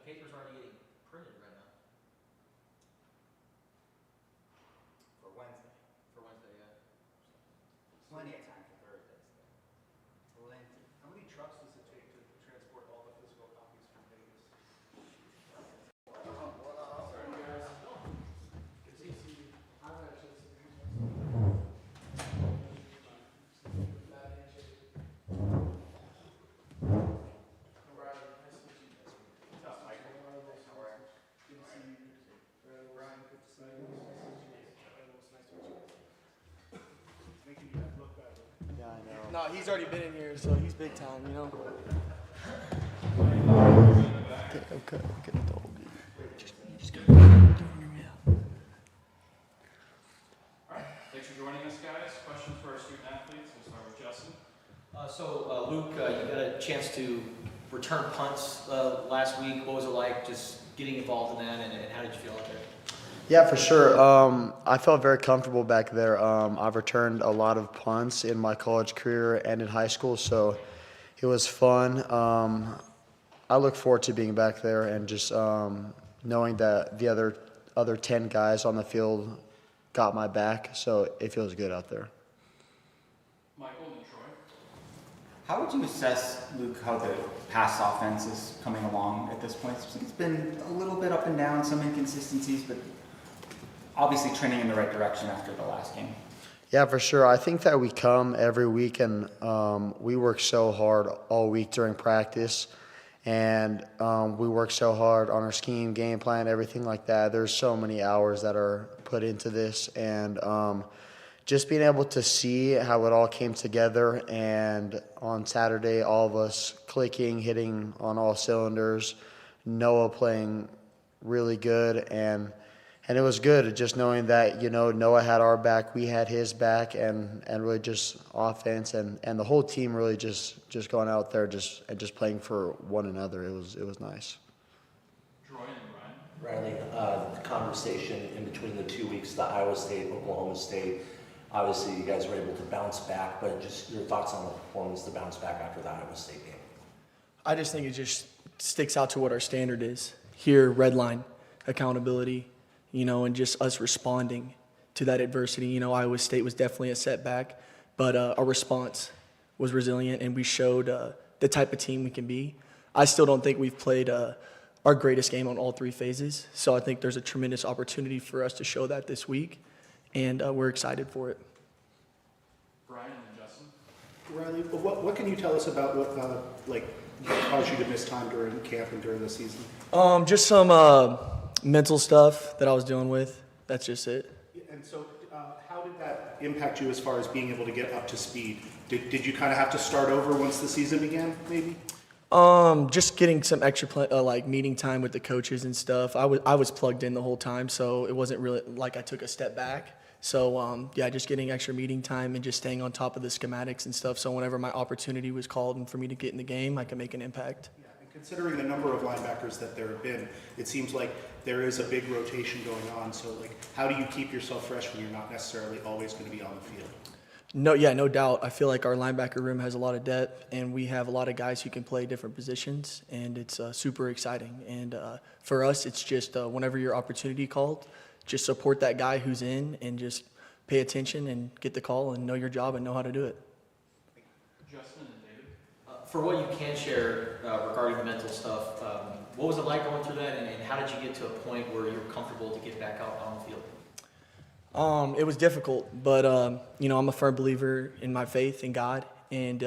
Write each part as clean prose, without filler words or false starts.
papers already getting printed right now. For Wednesday. For Wednesday, yeah. Plenty of time for Thursdays. Plenty. How many trucks does it take to transport all the physical copies from Vegas? Yeah, I know. No, he's already been in here, so he's big time, you know? Okay, get the old dude. Just go. Thanks for joining us, guys. Questions for our student athletes? We'll start with Justin. Luke, you got a chance to return punts last week. What was it like just getting involved in that, and how did you feel out there? Yeah, for sure. I felt very comfortable back there. I've returned a lot of punts in my college career and in high school, so it was fun. I look forward to being back there and just knowing that the other 10 guys on the field got my back, so it feels good out there. Michael and Troy. How would you assess, Luke, how the pass offense is coming along at this point? It's been a little bit up and down, some inconsistencies, but obviously trending in the right direction after the last game. Yeah, for sure. I think that we come every week and we work so hard all week during practice, and we work so hard on our scheme, game plan, everything like that. There's so many hours that are put into this, and just being able to see how it all came together, and on Saturday, all of us clicking, hitting on all cylinders, Noah playing really good, and it was good just knowing that, you know, Noah had our back, we had his back, and really just offense and the whole team really just going out there and just playing for one another. It was nice. Troy and Ryan. Riley, the conversation in between the 2 weeks, the Iowa State, Oklahoma State, obviously you guys were able to bounce back, but just your thoughts on the performance to bounce back after the Iowa State game. I just think it just sticks out to what our standard is. Here, red line, accountability, you know, and just us responding to that adversity. You know, Iowa State was definitely a setback, but our response was resilient, and we showed the type of team we can be. I still don't think we've played our greatest game on all three phases, so I think there's a tremendous opportunity for us to show that this week, and we're excited for it. Brian and Justin. Riley, what can you tell us about what caused you to miss time during camp and during the season? Just some mental stuff that I was dealing with. That's just it. And so how did that impact you as far as being able to get up to speed? Did you kind of have to start over once the season began, maybe? Just getting some extra meeting time with the coaches and stuff. I was plugged in the whole time, so it wasn't really like I took a step back. So just getting extra meeting time and just staying on top of the schematics and stuff. So whenever my opportunity was called and for me to get in the game, I could make an impact. Yeah, and considering the number of linebackers that there have been, it seems like there is a big rotation going on. So how do you keep yourself fresh when you're not necessarily always going to be on the field? No doubt. I feel like our linebacker room has a lot of depth, and we have a lot of guys who can play different positions, and it's super exciting. And for us, it's just whenever your opportunity called, just support that guy who's in and just pay attention and get the call and know your job and know how to do it. Justin and David. For what you can share regarding the mental stuff, what was it like going through that, and how did you get to a point where you're comfortable to get back out on the field? It was difficult, but I'm a firm believer in my faith in God, and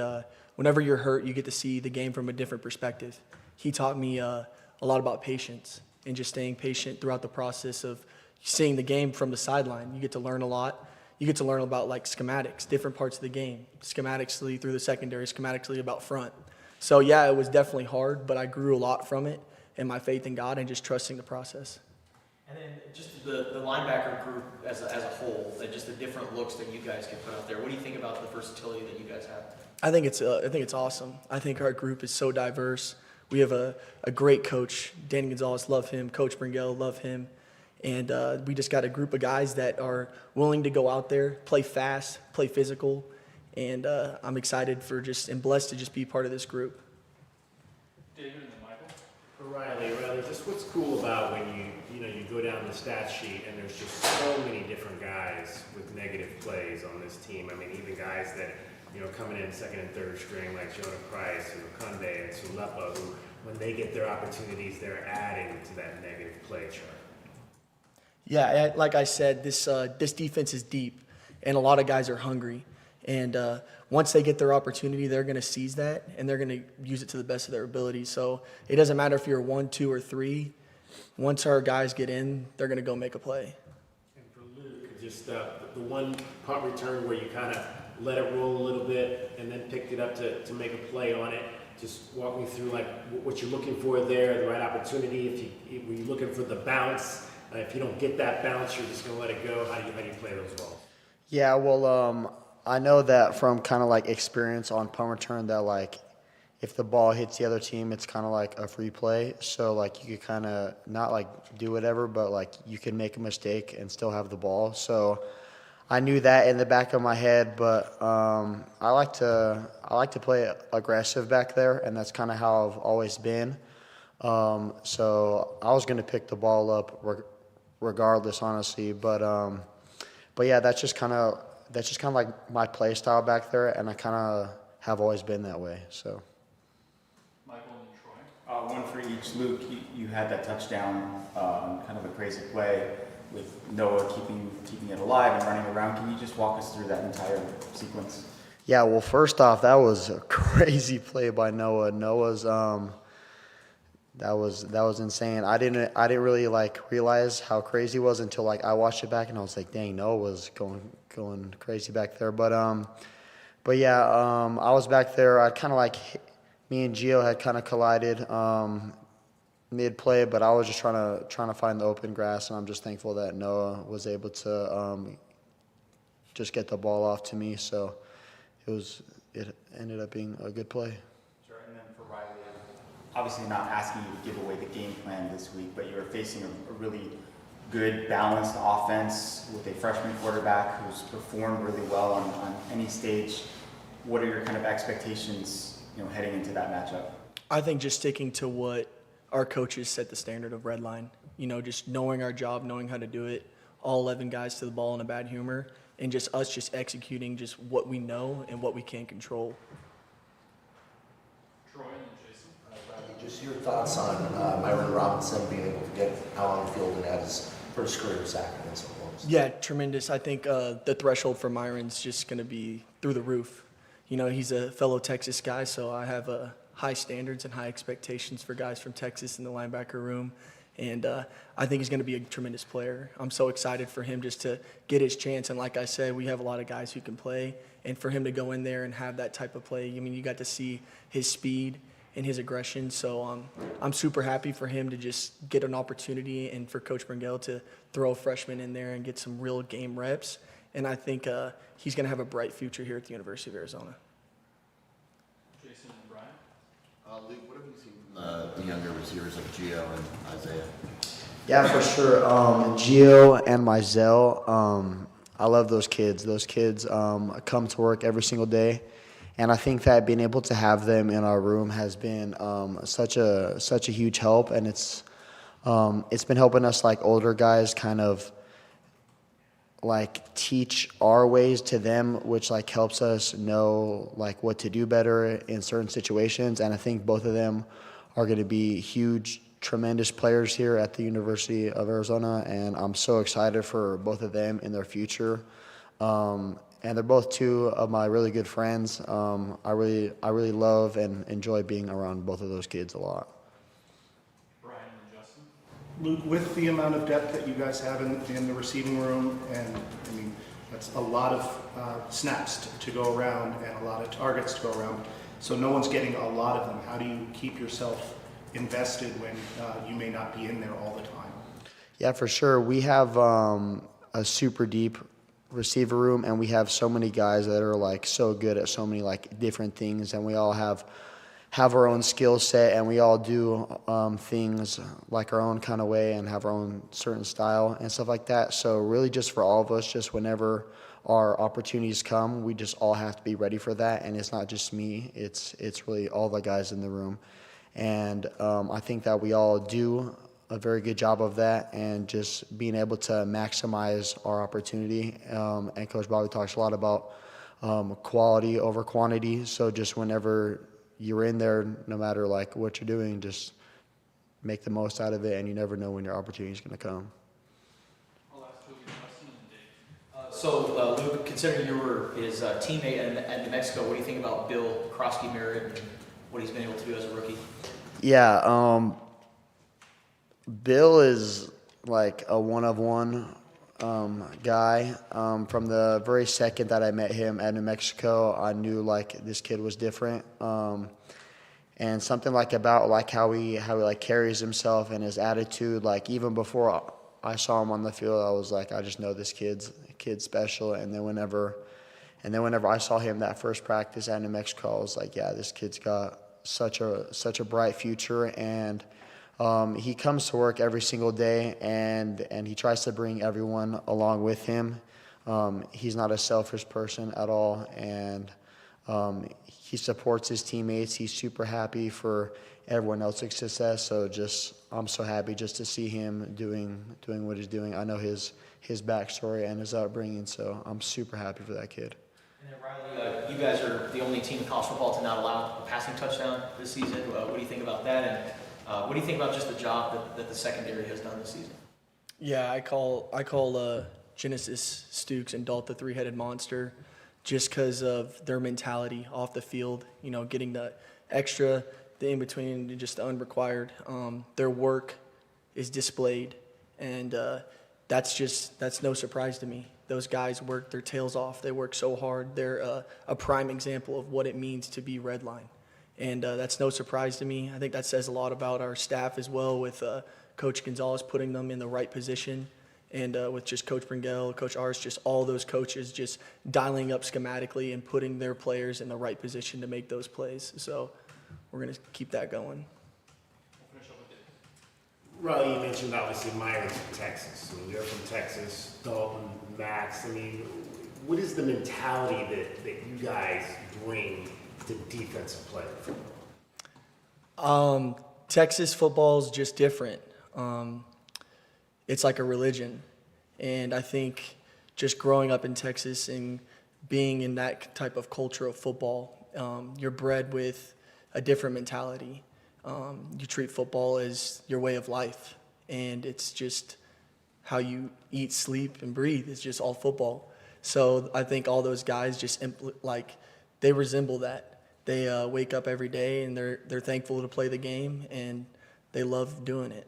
whenever you're hurt, you get to see the game from a different perspective. He taught me a lot about patience and just staying patient throughout the process of seeing the game from the sideline. You get to learn a lot. You get to learn about schematics, different parts of the game, schematically through the secondary, schematically about front. So yeah, it was definitely hard, but I grew a lot from it, and my faith in God and just trusting the process. And then just the linebacker group as a whole, and just the different looks that you guys can put out there. What do you think about the versatility that you guys have? I think it's awesome. I think our group is so diverse. We have a great coach, Danny Gonzalez, love him. Coach Bringuel, love him. And we just got a group of guys that are willing to go out there, play fast, play physical. And I'm excited and blessed to just be part of this group. David and then Michael. For Riley, just what's cool about when you go down the stat sheet and there's just so many different guys with negative plays on this team. I mean, even guys that, coming in second and third string like Jonah Price and Makunde and Sulepa, who, when they get their opportunities, they're adding to that negative play chart. Yeah, like I said, this defense is deep, and a lot of guys are hungry. And once they get their opportunity, they're going to seize that, and they're going to use it to the best of their ability. So it doesn't matter if you're 1, 2, or 3. Once our guys get in, they're going to go make a play. And for Luke, just the one punt return where you kind of let it roll a little bit and then picked it up to make a play on it. Just walk me through like what you're looking for there, the right opportunity. Were you looking for the bounce? If you don't get that bounce, you're just going to let it go. How do you play those balls? Yeah, well, I know that from kind of like experience on punt return that like if the ball hits the other team, it's kind of like a free play. So like you could kind of not like do whatever, but like you can make a mistake and still have the ball. So I knew that in the back of my head, but I like to play aggressive back there, and that's kind of how I've always been. So I was going to pick the ball up regardless, honestly. But yeah, that's just kind of like my play style back there, and I kind of have always been that way. So. Michael and Troy. One for each. Luke, you had that touchdown, kind of a crazy play with Noah keeping it alive and running around. Can you just walk us through that entire sequence? Yeah, well, first off, that was a crazy play by Noah. Noah's that was insane. I didn't really like realize how crazy it was until like I watched it back, and I was like, dang, Noah was going crazy back there. But yeah, I was back there. I kind of like me and Gio had kind of collided mid play, but I was just trying to find the open grass, and I'm just thankful that Noah was able to just get the ball off to me. So it ended up being a good play. Sure. And then for Riley, obviously not asking you to give away the game plan this week, but you're facing a really good balanced offense with a freshman quarterback who's performed really well on any stage. What are your kind of expectations, heading into that matchup? I think just sticking to what our coaches set the standard of red line. Just knowing our job, knowing how to do it, all 11 guys to the ball in a bad humor, and just us just executing just what we know and what we can control. Troy and then Jason. Bradley, just your thoughts on Myron Robinson being able to get out on the field and have his first career sack against Oklahoma State? Yeah, tremendous. I think the threshold for Myron's just going to be through the roof. He's a fellow Texas guy, so I have high standards and high expectations for guys from Texas in the linebacker room. And I think he's going to be a tremendous player. I'm so excited for him just to get his chance. And like I said, we have a lot of guys who can play. And for him to go in there and have that type of play, you got to see his speed and his aggression. So I'm super happy for him to just get an opportunity and for Coach Bringuel to throw a freshman in there and get some real game reps. And I think he's going to have a bright future here at the University of Arizona. Jason and Brian. Luke, what have you seen from the younger receivers like Gio and Isaiah? Yeah, for sure. Gio and Mizell, I love those kids. Those kids come to work every single day, and I think that being able to have them in our room has been such a huge help, and it's been helping us like older guys kind of like teach our ways to them, which like helps us know like what to do better in certain situations. And I think both of them are going to be huge, tremendous players here at the University of Arizona, and I'm so excited for both of them in their future. And they're both two of my really good friends. I really love and enjoy being around both of those kids a lot. Brian and Justin. Luke, with the amount of depth that you guys have in the receiving room, and I mean, that's a lot of snaps to go around and a lot of targets to go around, so no one's getting a lot of them. How do you keep yourself invested when you may not be in there all the time? Yeah, for sure. We have a super deep receiver room, and we have so many guys that are like so good at so many like different things, and we all have our own skill set, and we all do things like our own kind of way and have our own certain style and stuff like that. So really just for all of us, just whenever our opportunities come, we just all have to be ready for that. And it's not just me, it's really all the guys in the room. And I think that we all do a very good job of that, and just being able to maximize our opportunity. And Coach Bobby talks a lot about quality over quantity. So just whenever you're in there, no matter like what you're doing, just make the most out of it, and you never know when your opportunity is going to come. I'll ask Toby a question and Dave. So, Luke, considering you were his teammate at New Mexico, what do you think about Bill Krosky-Merritt and what he's been able to do as a rookie? Yeah, Bill is like a one-of-one guy. From the very second that I met him at New Mexico, I knew like this kid was different. And something like about like how he like carries himself and his attitude, like even before I saw him on the field, I was like, I just know this kid's special. And then whenever I saw him that first practice at New Mexico, I was like, yeah, this kid's got such a bright future. And he comes to work every single day, and he tries to bring everyone along with him. He's not a selfish person at all, and he supports his teammates. He's super happy for everyone else's success. So I'm so happy just to see him doing what he's doing. I know his backstory and his upbringing, so I'm super happy for that kid. And then Riley, you guys are the only team in college football to not allow a passing touchdown this season. What do you think about that? And what do you think about just the job that the secondary has done this season? Yeah, I call Genesis, Stukes, and Dalt the three-headed monster, just because of their mentality off the field. You know, getting the extra, the in between, just the unrequired. Their work is displayed, and that's no surprise to me. Those guys work their tails off. They work so hard. They're a prime example of what it means to be redline. And that's no surprise to me. I think that says a lot about our staff as well, with Coach Gonzalez putting them in the right position, and with just Coach Bringuel, Coach Ars, just all those coaches just dialing up schematically and putting their players in the right position to make those plays. So we're going to keep that going. We'll finish up with Dave. Riley, you mentioned obviously Myers from Texas. I mean, you're from Texas, Dalton, Max. I mean, what is the mentality that you guys bring to defensive play? Texas football is just different. It's like a religion. And I think just growing up in Texas and being in that type of culture of football, you're bred with a different mentality. You treat football as your way of life, and it's just how you eat, sleep, and breathe. It's just all football. So I think all those guys just they resemble that. They wake up every day and they're thankful to play the game, and they love doing it.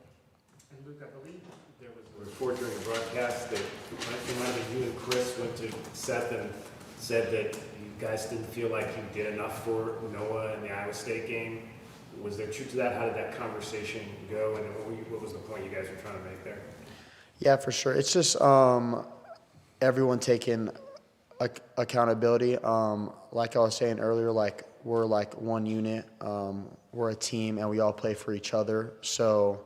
And Luke, I believe there was a report during the broadcast that it might have been you and Chris went to Seth and said that you guys didn't feel like you did enough for Noah in the Iowa State game. Was there truth to that? How did that conversation go, and what was the point you guys were trying to make there? Yeah, for sure. It's just everyone taking accountability. Like I was saying earlier, like we're like one unit. We're a team, and we all play for each other. So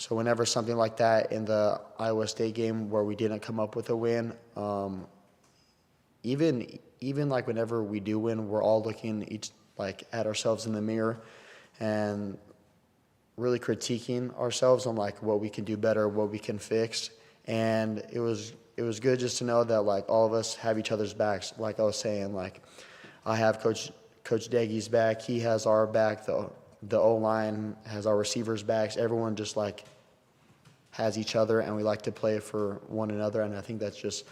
whenever something like that in the Iowa State game where we didn't come up with a win, even like whenever we do win, we're all looking each like at ourselves in the mirror and really critiquing ourselves on like what we can do better, what we can fix. And it was good just to know that like all of us have each other's backs. Like I was saying, like I have Coach Deggy's back, he has our back, the O-line has our receivers' backs. Everyone just like has each other, and we like to play for one another. And I think that's just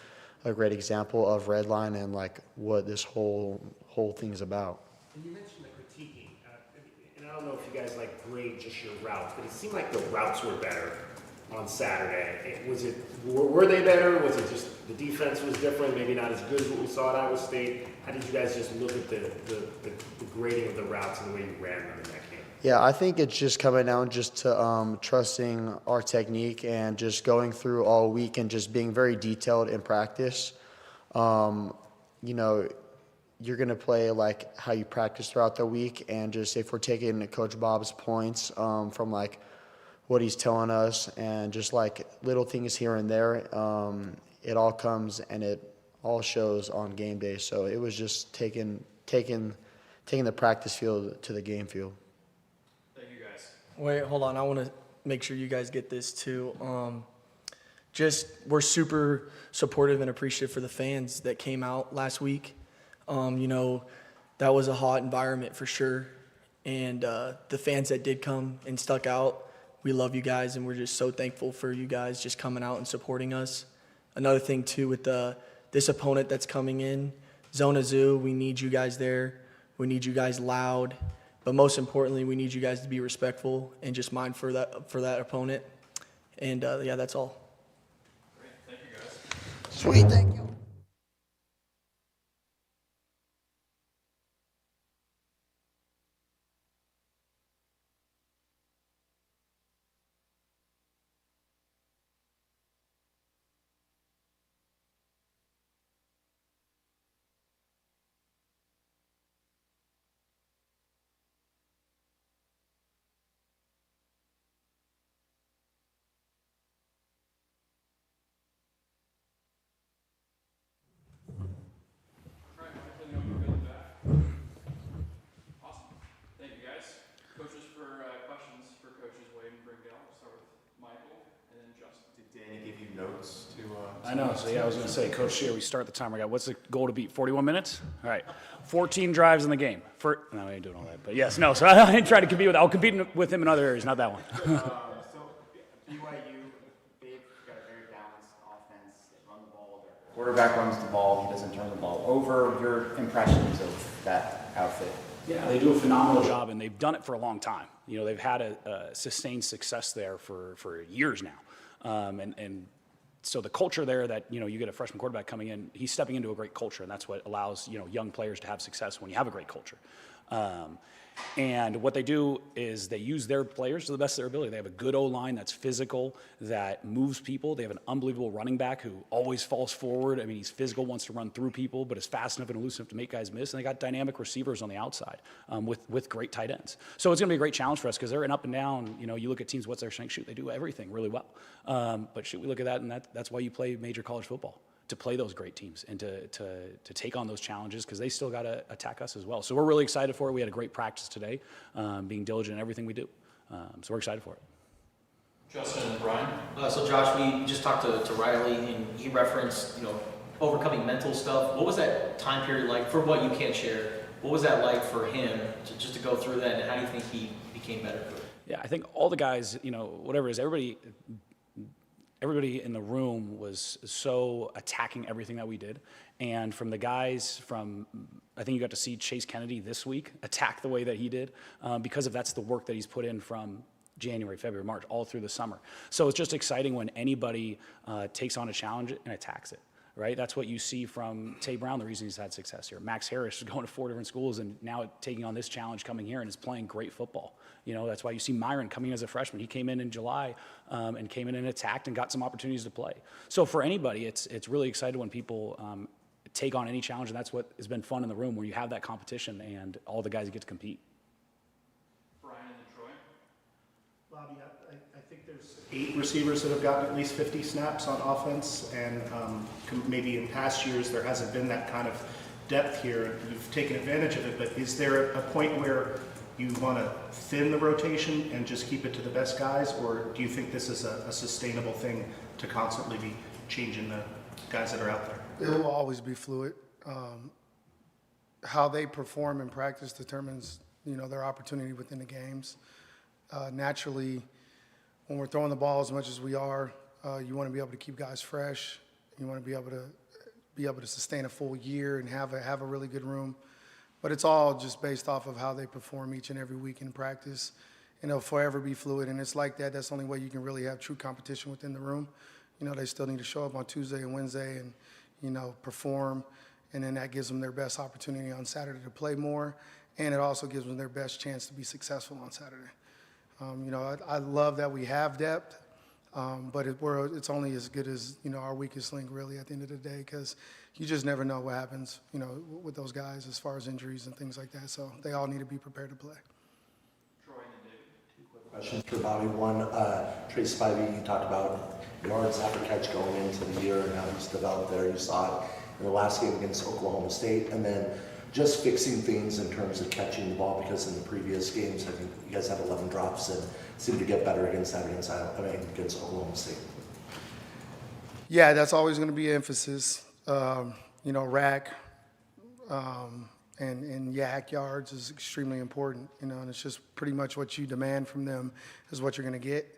a great example of redline and like what this whole thing's about. And you mentioned the critiquing, and I don't know if you guys like grade just your routes, but it seemed like the routes were better on Saturday. Were they better? Was it just the defense was different, maybe not as good as what we saw at Iowa State? How did you guys just look at the grading of the routes and the way you ran them in that game? Yeah, I think it's just coming down just to trusting our technique and just going through all week and just being very detailed in practice. You know, you're going to play like how you practice throughout the week, and just if we're taking Coach Bob's points from like what he's telling us and just like little things here and there, it all comes and it all shows on game day. So it was just taking the practice field to the game field. Thank you. Wait, hold on. I want to make sure you guys get this too. We're super supportive and appreciative for the fans that came out last week. That was a hot environment for sure. And the fans that did come and stuck out, we love you guys, and we're just so thankful for you guys just coming out and supporting us. Another thing too with this opponent that's coming in, Zona Zoo, we need you guys there. We need you guys loud. But most importantly, we need you guys to be respectful and just mind for that opponent. And yeah, that's all. Great, thank you guys. Sweet, thank you. All right, Michael, you know you're good at that. Awesome. Thank you, guys. Coaches for questions for coaches Wade and Bringuel. We'll start with Michael and then Justin. Did Danny give you notes to? I know, so yeah, I was gonna say, Coach Shear, we start the timer. What's the goal to beat? 41 minutes? All right, 14 drives in the game. No, I ain't doing all that, but yes, no, so I ain't trying to compete I'll compete with him in other areas, not that one. So BYU, they've got a very balanced offense. They run the ball. Their quarterback runs the ball. He doesn't turn the ball over. Your impressions of that outfit? Yeah, they do a phenomenal job, and they've done it for a long time. They've had a sustained success there for years now, and so the culture there that, you get a freshman quarterback coming in, he's stepping into a great culture, and that's what allows, young players to have success when you have a great culture. And what they do is they use their players to the best of their ability. They have a good O-line that's physical, that moves people. They have an unbelievable running back who always falls forward. I mean, he's physical, wants to run through people, but is fast enough and elusive enough to make guys miss. And they got dynamic receivers on the outside with great tight ends. So it's going to be a great challenge for us because they're an up and down. You look at teams, what's their strength? Shoot, they do everything really well. But shoot, we look at that, and that's why you play major college football, to play those great teams and to take on those challenges, because they still got to attack us as well. So we're really excited for it. We had a great practice today, being diligent in everything we do. So we're excited for it. Justin and Brian. So Josh, we just talked to Riley, and he referenced, overcoming mental stuff. What was that time period like, for what you can't share? What was that like for him just to go through that, and how do you think he became better for it? Yeah, I think all the guys, whatever it is, everybody in the room was so attacking everything that we did. And from the guys I think you got to see Chase Kennedy this week attack the way that he did, because that's the work that he's put in from January, February, March, all through the summer. So it's just exciting when anybody takes on a challenge and attacks it. Right, that's what you see from Tay Brown, the reason he's had success here. Max Harris is going to 4 different schools and now taking on this challenge coming here and is playing great football. That's why you see Myron coming as a freshman. He came in July and came in and attacked and got some opportunities to play. So for anybody, it's really exciting when people take on any challenge, and that's what has been fun in the room, where you have that competition and all the guys get to compete. Brian and then Troy. Bobby, I think there's 8 receivers that have gotten at least 50 snaps on offense, and maybe in past years there hasn't been that kind of depth here. You've taken advantage of it, but is there a point where you want to thin the rotation and just keep it to the best guys, or do you think this is a sustainable thing to constantly be changing the guys that are out there? It will always be fluid. How they perform in practice determines, their opportunity within the games. Naturally, when we're throwing the ball as much as we are, you want to be able to keep guys fresh. You want to be able to sustain a full year and have a really good room. But it's all just based off of how they perform each and every week in practice. And it'll forever be fluid, and it's like that. That's the only way you can really have true competition within the room. They still need to show up on Tuesday and Wednesday and, perform, and then that gives them their best opportunity on Saturday to play more, and it also gives them their best chance to be successful on Saturday. I love that we have depth, but it's only as good as, our weakest link, really, at the end of the day, because you just never know what happens, with those guys as far as injuries and things like that. So they all need to be prepared to play. Troy and then David. 2 quick questions for Bobby. One, Trace Spivey, you talked about yards after catch going into the year and how he's developed there. You saw it in the last game against Oklahoma State. And then just fixing things in terms of catching the ball, because in the previous games, I think you guys had 11 drops and seemed to get better against against Oklahoma State. Yeah, that's always going to be an emphasis. Rack and yak yards is extremely important, and it's just pretty much what you demand from them is what you're going to get.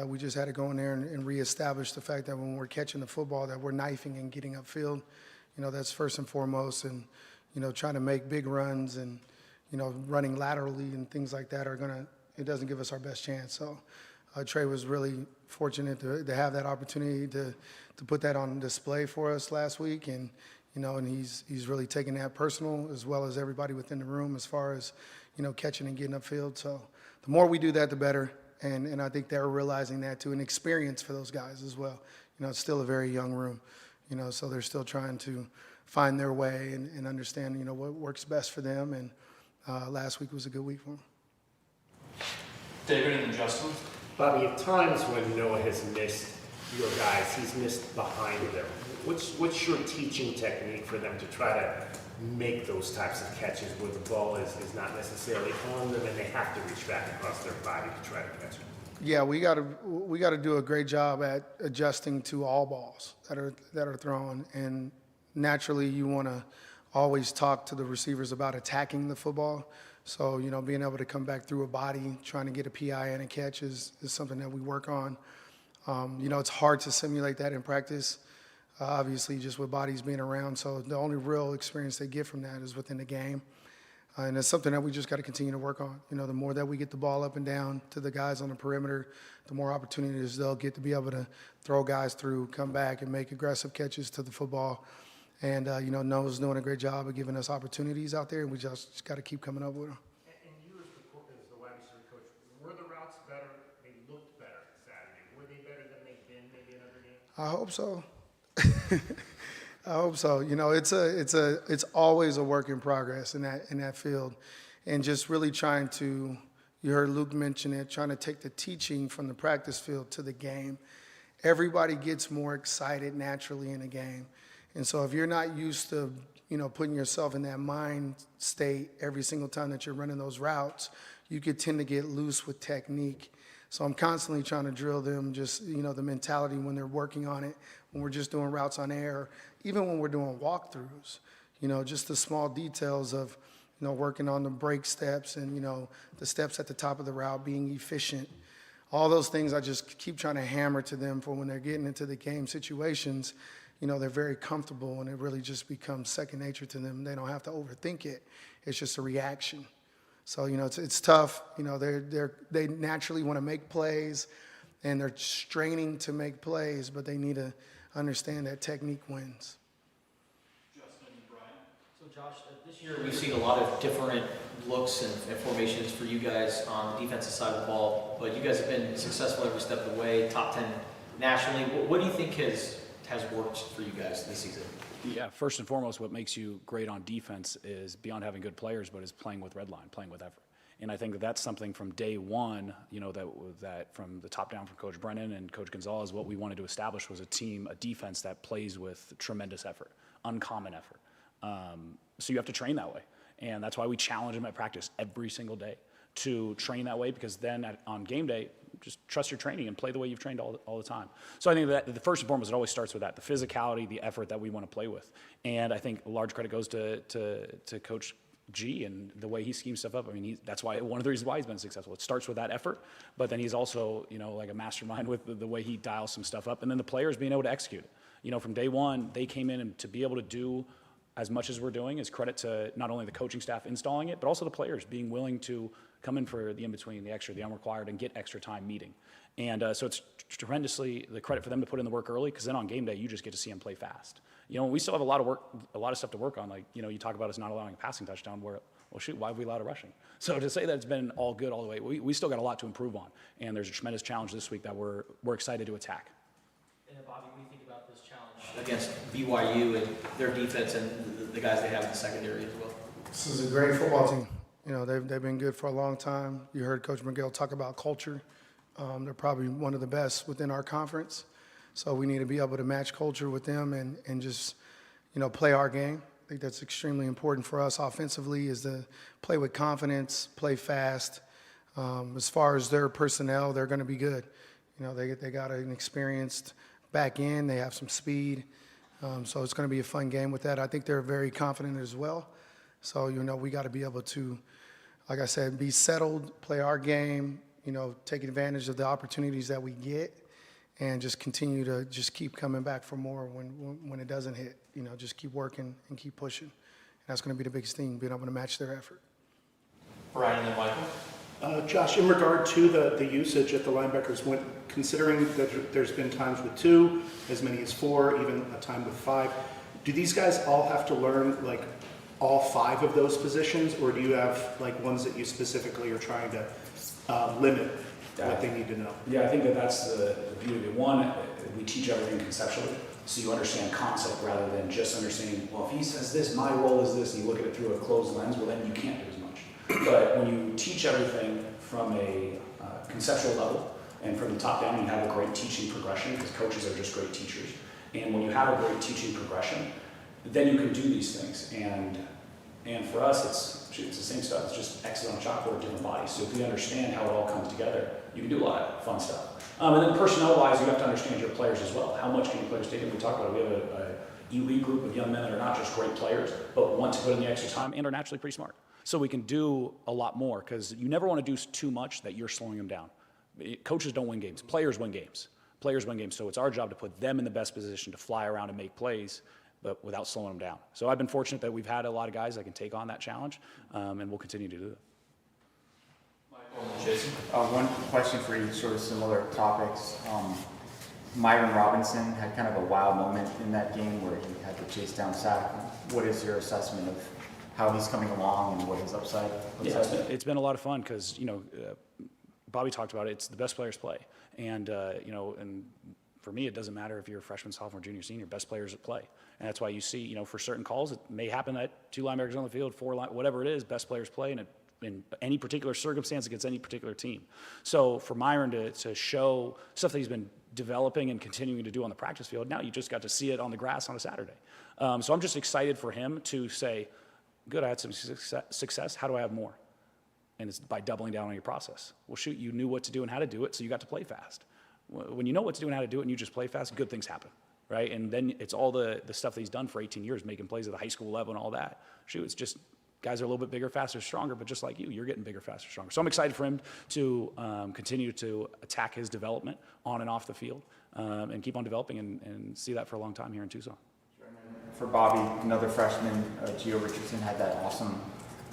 We just had to go in there and reestablish the fact that when we're catching the football that we're knifing and getting upfield. That's first and foremost, and, trying to make big runs and, running laterally and things like that it doesn't give us our best chance. So Trey was really fortunate to have that opportunity to put that on display for us last week, and he's really taken that personal as well as everybody within the room as far as catching and getting upfield. So the more we do that, the better, and I think they're realizing that too, an experience for those guys as well. It's still a very young room, so they're still trying to find their way and understand what works best for them, and last week was a good week for them. David and then Justin. Bobby, at times when Noah has missed your guys, he's missed behind them. What's your teaching technique for them to try to make those types of catches where the ball is not necessarily on them and they have to reach back across their body to try to catch it? Yeah, we got to do a great job at adjusting to all balls that are thrown, and naturally you want to always talk to the receivers about attacking the football. So, being able to come back through a body, trying to get a PI and a catch is something that we work on. It's hard to simulate that in practice, obviously, just with bodies being around. So the only real experience they get from that is within the game. And it's something that we just got to continue to work on. The more that we get the ball up and down to the guys on the perimeter, the more opportunities they'll get to be able to throw guys through, come back, and make aggressive catches to the football. And, Noah's doing a great job of giving us opportunities out there, and we just got to keep coming up with them. And you as the wide receiver coach, were the routes better? They looked better Saturday. Were they better than they've been maybe in other games? I hope so. I hope so. It's always a work in progress in that field, and just really trying to. You heard Luke mention it, trying to take the teaching from the practice field to the game. Everybody gets more excited naturally in a game, and so if you're not used to putting yourself in that mind state every single time that you're running those routes, you could tend to get loose with technique. So I'm constantly trying to drill them just, the mentality when they're working on it, when we're just doing routes on air, even when we're doing walkthroughs, just the small details of, working on the break steps and, the steps at the top of the route, being efficient. All those things I just keep trying to hammer to them for when they're getting into the game situations. They're very comfortable, and it really just becomes second nature to them. They don't have to overthink it. It's just a reaction. So, it's tough. They naturally want to make plays, and they're straining to make plays, but they need to understand that technique wins. Justin and Brian. So Josh, this year we've seen a lot of different looks and formations for you guys on the defensive side of the ball, but you guys have been successful every step of the way, top 10 nationally. What do you think has worked for you guys this season? Yeah, first and foremost, what makes you great on defense is beyond having good players, but is playing with red line, playing with effort. And I think that that's something from day one, that from the top down from Coach Brennan and Coach Gonzalez, what we wanted to establish was a defense that plays with tremendous effort, uncommon effort. So you have to train that way. And that's why we challenge them at practice every single day to train that way, because then on game day, just trust your training and play the way you've trained all the time. So I think that the first and foremost, it always starts with that, the physicality, the effort that we want to play with. And I think a large credit goes to Coach G and the way he schemes stuff up. I mean, that's why one of the reasons why he's been successful. It starts with that effort, but then he's also, like a mastermind with the way he dials some stuff up, and then the players being able to execute it. From day one, they came in, and to be able to do as much as we're doing is credit to not only the coaching staff installing it, but also the players being willing to come in for the in-between, the extra, the unrequired, and get extra time meeting. And so it's tremendously the credit for them to put in the work early, because then on game day, you just get to see them play fast. We still have a lot of stuff to work on. Like, you talk about us not allowing a passing touchdown, where, well, shoot, why have we allowed a rushing? So to say that it's been all good all the way, we still got a lot to improve on. And there's a tremendous challenge this week that we're excited to attack. And Bobby, what do you think about this challenge against BYU and their defense and the guys they have in the secondary as well? This is a great football team. They've been good for a long time. You heard Coach Bringuel talk about culture. They're probably one of the best within our conference. So we need to be able to match culture with them and just, play our game. I think that's extremely important for us offensively, is to play with confidence, play fast. As far as their personnel, they're going to be good. They got an experienced back end. They have some speed. So it's going to be a fun game with that. I think they're very confident as well. So, we got to be able to, like I said, be settled, play our game, take advantage of the opportunities that we get, and just continue to just keep coming back for more when it doesn't hit. Just keep working and keep pushing. And that's going to be the biggest thing, being able to match their effort. Brian and then Michael. Josh, in regard to the usage at the linebackers, considering that there's been times with 2, as many as 4, even a time with 5, do these guys all have to learn like all 5 of those positions, or do you have like ones that you specifically are trying to limit what they need to know? Yeah, I think that's the beauty of it. One, we teach everything conceptually, so you understand concept rather than just understanding, well, if he says this, my role is this, and you look at it through a closed lens, well, then you can't do as much. But when you teach everything from a conceptual level and from the top down, you have a great teaching progression, because coaches are just great teachers. And when you have a great teaching progression, then you can do these things. And for us, it's the same stuff. It's just X's on a chalkboard, different bodies. So if we understand how it all comes together, you can do a lot of fun stuff. And then personnel-wise, you have to understand your players as well. How much can your players take? And we talk about it. We have a elite group of young men that are not just great players, but want to put in the extra time and are naturally pretty smart. So we can do a lot more, because you never want to do too much that you're slowing them down. Coaches don't win games. Players win games. Players win games. So it's our job to put them in the best position to fly around and make plays, but without slowing them down. So I've been fortunate that we've had a lot of guys that can take on that challenge, and we'll continue to do that. Michael and Jason. One question for each, sort of similar topics. Myron Robinson had kind of a wow moment in that game where he had the chase down sack. What is your assessment of how he's coming along and what his upside looks like? It's been a lot of fun, because Bobby talked about it. It's the best players play, and and for me, it doesn't matter if you're a freshman, sophomore, junior, senior. Best players play, and that's why you see, for certain calls, it may happen that 2 linebackers on the field, 4 whatever it is, best players play, and in any particular circumstance against any particular team. So for Myron to show stuff that he's been developing and continuing to do on the practice field, now you just got to see it on the grass on a Saturday. So I'm just excited for him to say, good, I had some success. How do I have more? And it's by doubling down on your process. Well, shoot, you knew what to do and how to do it, so you got to play fast. When you know what to do and how to do it and you just play fast, good things happen, right? And then it's all the stuff that he's done for 18 years, making plays at the high school level and all that. Shoot, it's just guys are a little bit bigger, faster, stronger, but just like you're getting bigger, faster, stronger. So I'm excited for him to continue to attack his development on and off the field, and keep on developing and see that for a long time here in Tucson. For Bobby, another freshman, Gio Richardson, had that awesome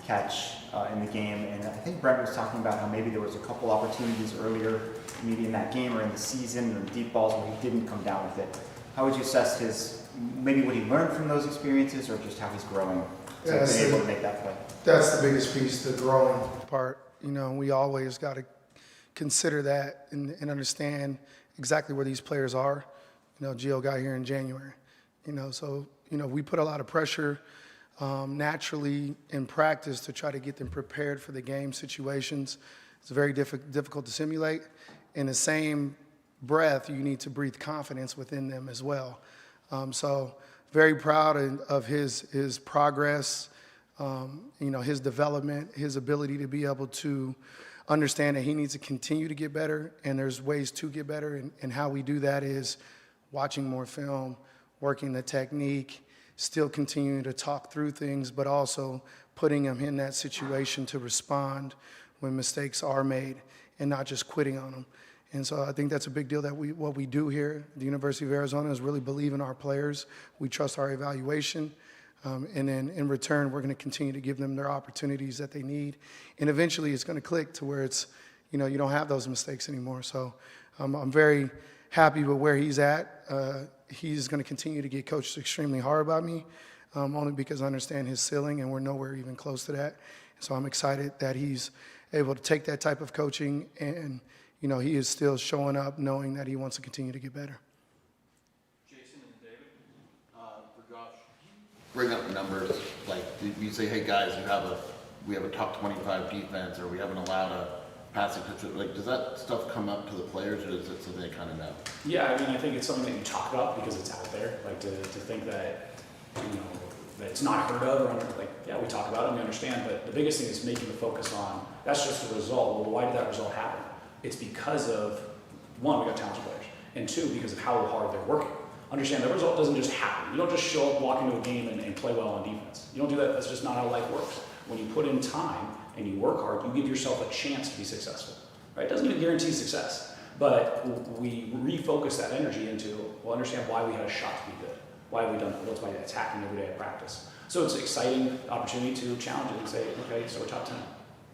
catch in the game, and I think Brent was talking about how maybe there was a couple opportunities earlier, maybe in that game or in the season, or deep balls where he didn't come down with it. How would you assess maybe what he learned from those experiences, or just how he's growing to be able to make that play? That's the biggest piece, the growing part. We always got to consider that and understand exactly where these players are. Gio got here in January. So we put a lot of pressure naturally in practice to try to get them prepared for the game situations. It's very difficult to simulate. In the same breath, you need to breathe confidence within them as well. So very proud of his progress, his development, his ability to be able to understand that he needs to continue to get better, and there's ways to get better, and how we do that is watching more film, working the technique, still continuing to talk through things, but also putting him in that situation to respond when mistakes are made and not just quitting on them. And so I think that's a big deal, that what we do here at the University of Arizona is really believe in our players. We trust our evaluation. And then in return, we're going to continue to give them their opportunities that they need. And eventually it's going to click to where it's, you don't have those mistakes anymore. So I'm very happy with where he's at. He's going to continue to get coached extremely hard by me, only because I understand his ceiling, and we're nowhere even close to that. So I'm excited that he's able to take that type of coaching, and he is still showing up knowing that he wants to continue to get better. Jason and David. For Josh, bring up numbers, like you say, hey guys, we have a top 25 defense, or we haven't allowed a passing touch. Like, does that stuff come up to the players, or is it something they kind of know? Yeah, I think it's something that you talk about because it's out there. Like to think that, that it's not heard of, or like, yeah, we talk about it and we understand, but the biggest thing is making the focus on, that's just the result. Well, why did that result happen? It's because of, one, we got talented players, and two, because of how hard they're working. Understand, the result doesn't just happen. You don't just show up, walk into a game, and play well on defense. You don't do that. That's just not how life works. When you put in time and you work hard, you give yourself a chance to be successful. Right? It doesn't even guarantee success, but we refocus that energy into, well, understand why we had a shot to be good. Why have we done that? That's why attacking every day at practice. So it's an exciting opportunity to challenge it and say, okay, so we're top 10.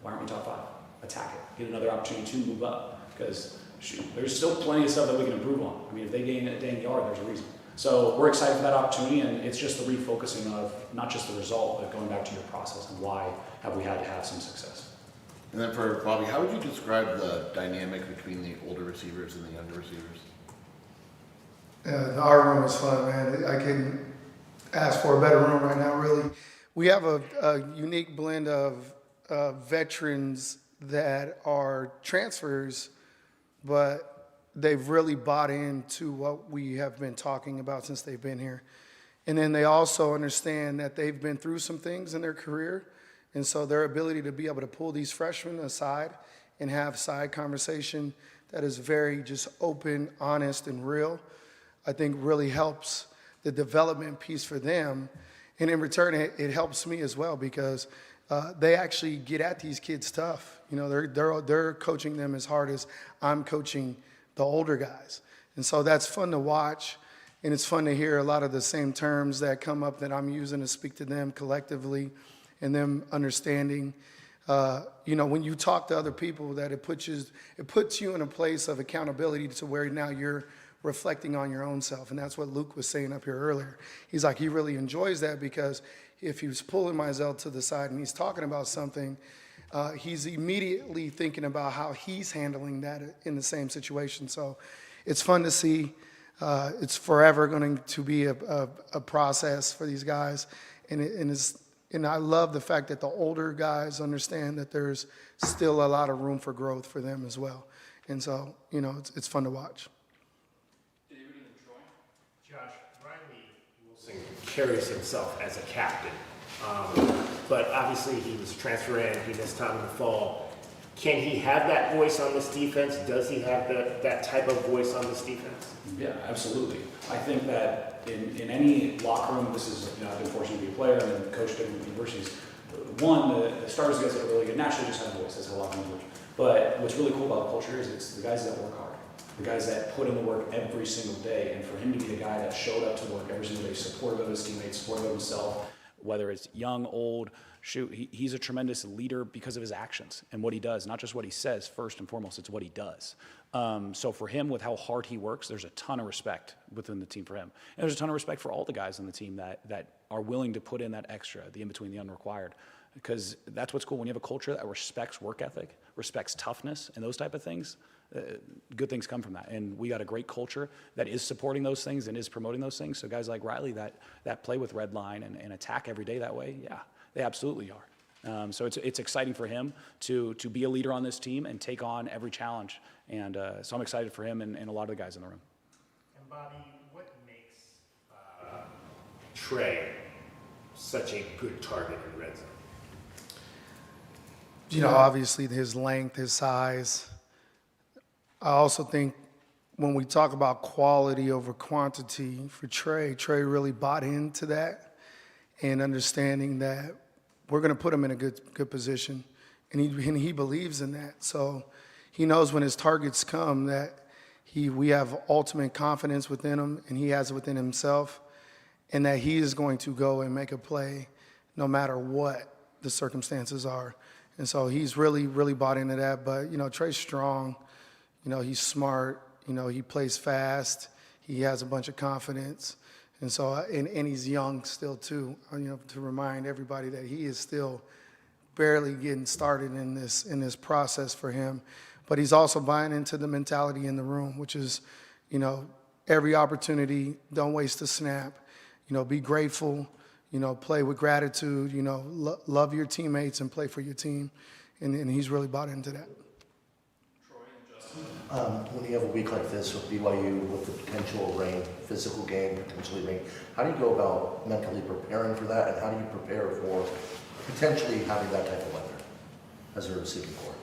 Why aren't we top 5? Attack it. Get another opportunity to move up, because shoot, there's still plenty of stuff that we can improve on. I mean, if they gain a day in the yard, there's a reason. So we're excited for that opportunity, and it's just the refocusing of not just the result, but going back to your process and why have we had to have some success. And then for Bobby, how would you describe the dynamic between the older receivers and the younger receivers? Our room is fun, man. I couldn't ask for a better room right now, really. We have a unique blend of veterans that are transfers, but they've really bought into what we have been talking about since they've been here. And then they also understand that they've been through some things in their career, and so their ability to be able to pull these freshmen aside and have side conversation that is very just open, honest, and real, I think really helps the development piece for them. And in return, it helps me as well, because they actually get at these kids tough. You know, they're coaching them as hard as I'm coaching the older guys. And so that's fun to watch, and it's fun to hear a lot of the same terms that come up that I'm using to speak to them collectively, and them understanding. You know, when you talk to other people, that it puts you in a place of accountability to where now you're reflecting on your own self. And that's what Luke was saying up here earlier. He's like, he really enjoys that, because if he was pulling Mizell to the side and he's talking about something, he's immediately thinking about how he's handling that in the same situation. So it's fun to see. It's forever going to be a process for these guys. And I love the fact that the older guys understand that there's still a lot of room for growth for them as well. And so, you know, it's fun to watch. David and then Troy. Josh, Riley Wilson carries himself as a captain, but obviously he was a transfer in, he missed time in the fall. Can he have that voice on this defense? Does he have that type of voice on this defense? Yeah, absolutely. I think that in any locker room, this is, you know, I've been fortunate to be a player and then coached at universities. One, the starters guys that are really good naturally just have a voice. That's how locker rooms work. But what's really cool about the culture is it's the guys that work hard, the guys that put in the work every single day. And for him to be the guy that showed up to work every single day, supportive of his teammates, supportive of himself, whether it's young, old, shoot, he's a tremendous leader because of his actions and what he does, not just what he says. First and foremost, it's what he does. So for him, with how hard he works, there's a ton of respect within the team for him. And there's a ton of respect for all the guys on the team that are willing to put in that extra, the in-between, the unrequired. Because that's what's cool. When you have a culture that respects work ethic, respects toughness, and those type of things, good things come from that. And we got a great culture that is supporting those things and is promoting those things. So guys like Riley that play with red line and attack every day that way, yeah, they absolutely are. So it's exciting for him to be a leader on this team and take on every challenge. And so I'm excited for him and a lot of the guys in the room. And Bobby, what makes Trey such a good target in the red zone? You know, obviously his length, his size. I also think when we talk about quality over quantity for Trey really bought into that, and understanding that we're going to put him in a good position, and he believes in that. So he knows when his targets come that we have ultimate confidence within him, and he has it within himself, and that he is going to go and make a play no matter what the circumstances are. And so he's really, really bought into that. But, you know, Trey's strong. You know, he's smart. You know, he plays fast. He has a bunch of confidence. And so, and he's young still too, you know, to remind everybody that he is still barely getting started in this process for him. But he's also buying into the mentality in the room, which is, you know, every opportunity, don't waste a snap, you know, be grateful, you know, play with gratitude, you know, love your teammates and play for your team. And he's really bought into that. Troy and Justin. When you have a week like this with BYU, with the potential rain, physical game, potentially rain, how do you go about mentally preparing for that, and how do you prepare for potentially having that type of weather as a receiving corps?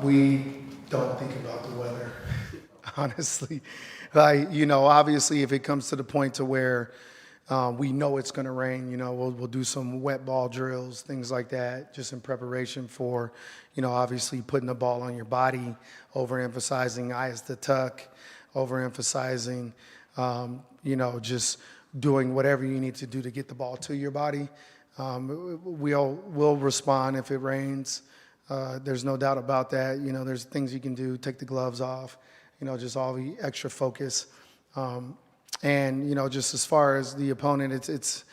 We don't think about the weather, honestly. Like, obviously, if it comes to the point to where we know it's going to rain, we'll do some wet ball drills, things like that, just in preparation for, obviously putting the ball on your body, overemphasizing eyes to tuck, overemphasizing, just doing whatever you need to do to get the ball to your body. We'll respond if it rains. There's no doubt about that. There's things you can do, take the gloves off, just all the extra focus. And just as far as the opponent, it's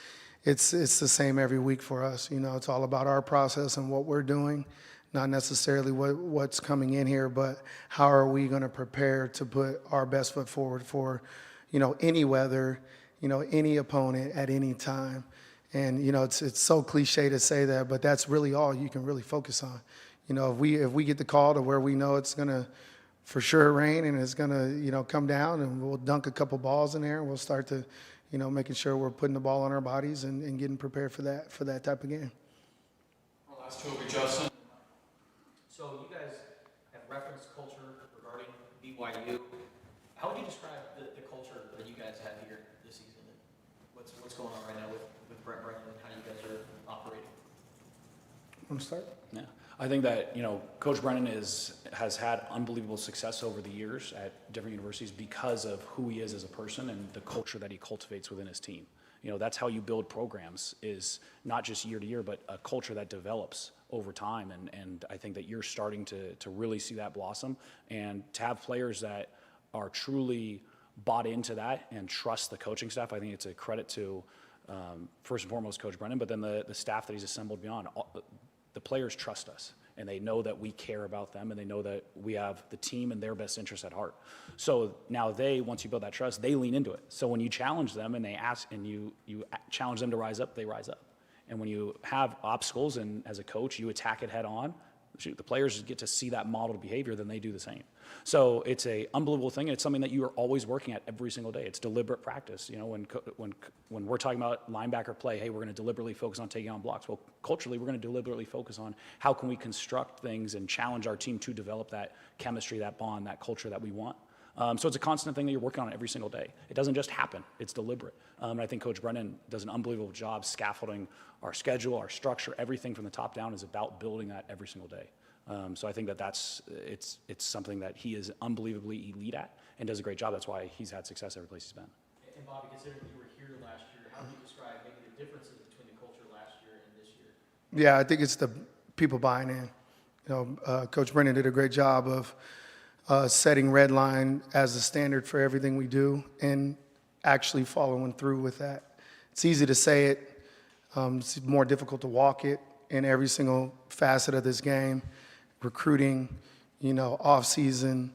the same every week for us. It's all about our process and what we're doing, not necessarily what's coming in here, but how are we going to prepare to put our best foot forward for, any weather, any opponent at any time. And it's so cliche to say that, but that's really all you can really focus on. If we get the call to where we know it's going to for sure rain and it's going to, come down, and we'll dunk a couple balls in there, and we'll start to, making sure we're putting the ball on our bodies and getting prepared for that type of game. Our last two will be Justin. So you guys have referenced culture regarding BYU. How would you describe the culture that you guys have here this season? What's going on right now with Brent Brennan and how you guys are operating? Want to start? Yeah, I think that Coach Brennan has had unbelievable success over the years at different universities because of who he is as a person and the culture that he cultivates within his team. That's how you build programs, is not just year to year, but a culture that develops over time. And I think that you're starting to really see that blossom, and to have players that are truly bought into that and trust the coaching staff. I think it's a credit to first and foremost Coach Brennan, but then the staff that he's assembled beyond. The players trust us, and they know that we care about them, and they know that we have the team and their best interest at heart. So now once you build that trust, they lean into it. So when you challenge them and they ask, and you challenge them to rise up, they rise up. And when you have obstacles, and as a coach, you attack it head on, the players get to see that modeled behavior, then they do the same. So it's a unbelievable thing, and it's something that you are always working at every single day. It's deliberate practice. When we're talking about linebacker play, hey, we're going to deliberately focus on taking on blocks. Well, culturally, we're going to deliberately focus on how can we construct things and challenge our team to develop that chemistry, that bond, that culture that we want. So it's a constant thing that you're working on every single day. It doesn't just happen. It's deliberate. And I think Coach Brennan does an unbelievable job scaffolding our schedule, our structure, everything from the top down is about building that every single day. So I think it's something that he is unbelievably elite at and does a great job. That's why he's had success every place he's been. And Bobby, considering you were here last year, how would you describe maybe the differences between the culture last year and this year? Yeah, I think it's the people buying in. Coach Brennan did a great job of setting red line as the standard for everything we do and actually following through with that. It's easy to say it. It's more difficult to walk it in every single facet of this game. Recruiting, off season,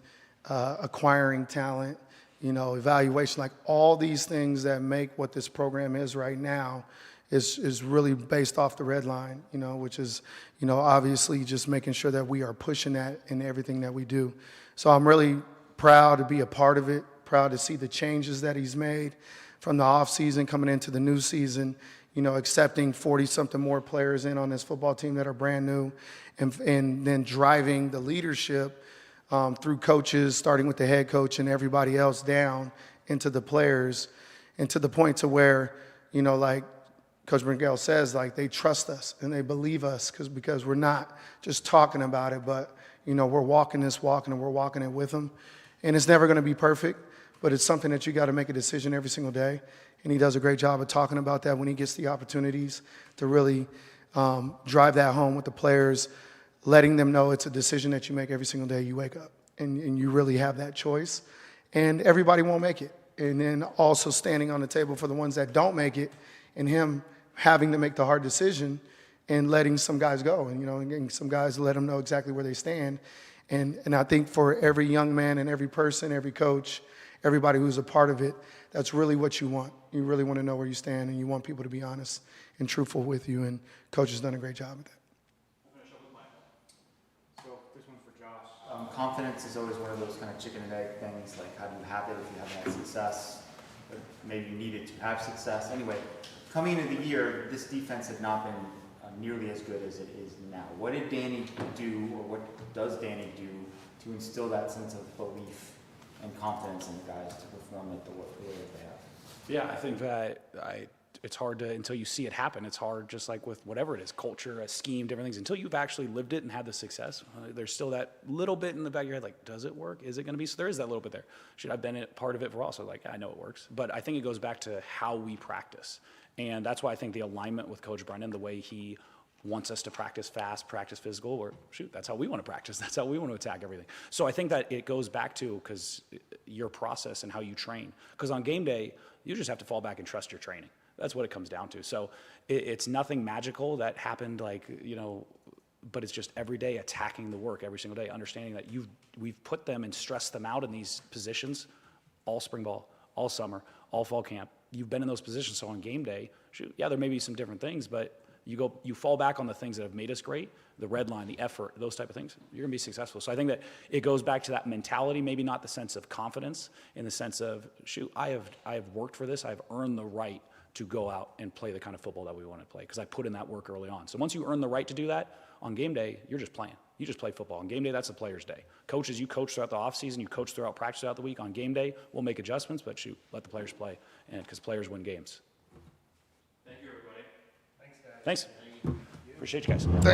acquiring talent, evaluation, like all these things that make what this program is right now is really based off the red line, which is, obviously just making sure that we are pushing that in everything that we do. So I'm really proud to be a part of it, proud to see the changes that he's made from the off season coming into the new season, accepting 40-something more players in on this football team that are brand new, and then driving the leadership through coaches, starting with the head coach and everybody else down into the players, and to the point to where, like Coach Bringuel says, like they trust us and they believe us because we're not just talking about it, but, we're walking this walk and we're walking it with them. And it's never going to be perfect, but it's something that you got to make a decision every single day. And he does a great job of talking about that when he gets the opportunities to really drive that home with the players, letting them know it's a decision that you make every single day you wake up. And you really have that choice. And everybody won't make it. And then also standing on the table for the ones that don't make it, and him having to make the hard decision and letting some guys go. And, and getting some guys to let them know exactly where they stand. And I think for every young man and every person, every coach, everybody who's a part of it, that's really what you want. You really want to know where you stand, and you want people to be honest and truthful with you, and Coach has done a great job at that. So this one's for Josh. confidence is always one of those kind of chicken and egg things, like how do you have it if you haven't had success, but maybe you needed to have success. Anyway, coming into the year, this defense had not been nearly as good as it is now. What did Danny do, or what does Danny do to instill that sense of belief and confidence in the guys to perform at the way that they have? Yeah, I think that it's hard to, until you see it happen, it's hard, just like with whatever it is, culture, a scheme, different things, until you've actually lived it and had the success, there's still that little bit in the back of your head, like, does it work? Is it going to be? So there is that little bit there. Should I've been part of it for also, like, I know it works. But I think it goes back to how we practice. And that's why I think the alignment with Coach Brennan, the way he wants us to practice fast, practice physical, or shoot, that's how we want to practice. That's how we want to attack everything. So I think that it goes back to, because your process and how you train. Because on game day, you just have to fall back and trust your training. That's what it comes down to. So it's nothing magical that happened, like, but it's just every day attacking the work every single day, understanding that we've put them and stressed them out in these positions all spring ball, all summer, all fall camp. You've been in those positions, so on game day, shoot, yeah, there may be some different things, but you fall back on the things that have made us great, the red line, the effort, those type of things, you're gonna be successful. So I think that it goes back to that mentality, maybe not the sense of confidence, in the sense of, shoot, I have worked for this, I've earned the right to go out and play the kind of football that we want to play, because I put in that work early on. So once you earn the right to do that, on game day, you're just playing. You just play football. On game day, that's the player's day. Coaches, you coach throughout the offseason, you coach throughout practice throughout the week. On game day, we'll make adjustments, but shoot, let the players play, and because players win games. Thank you, everybody. Thanks. Appreciate you guys.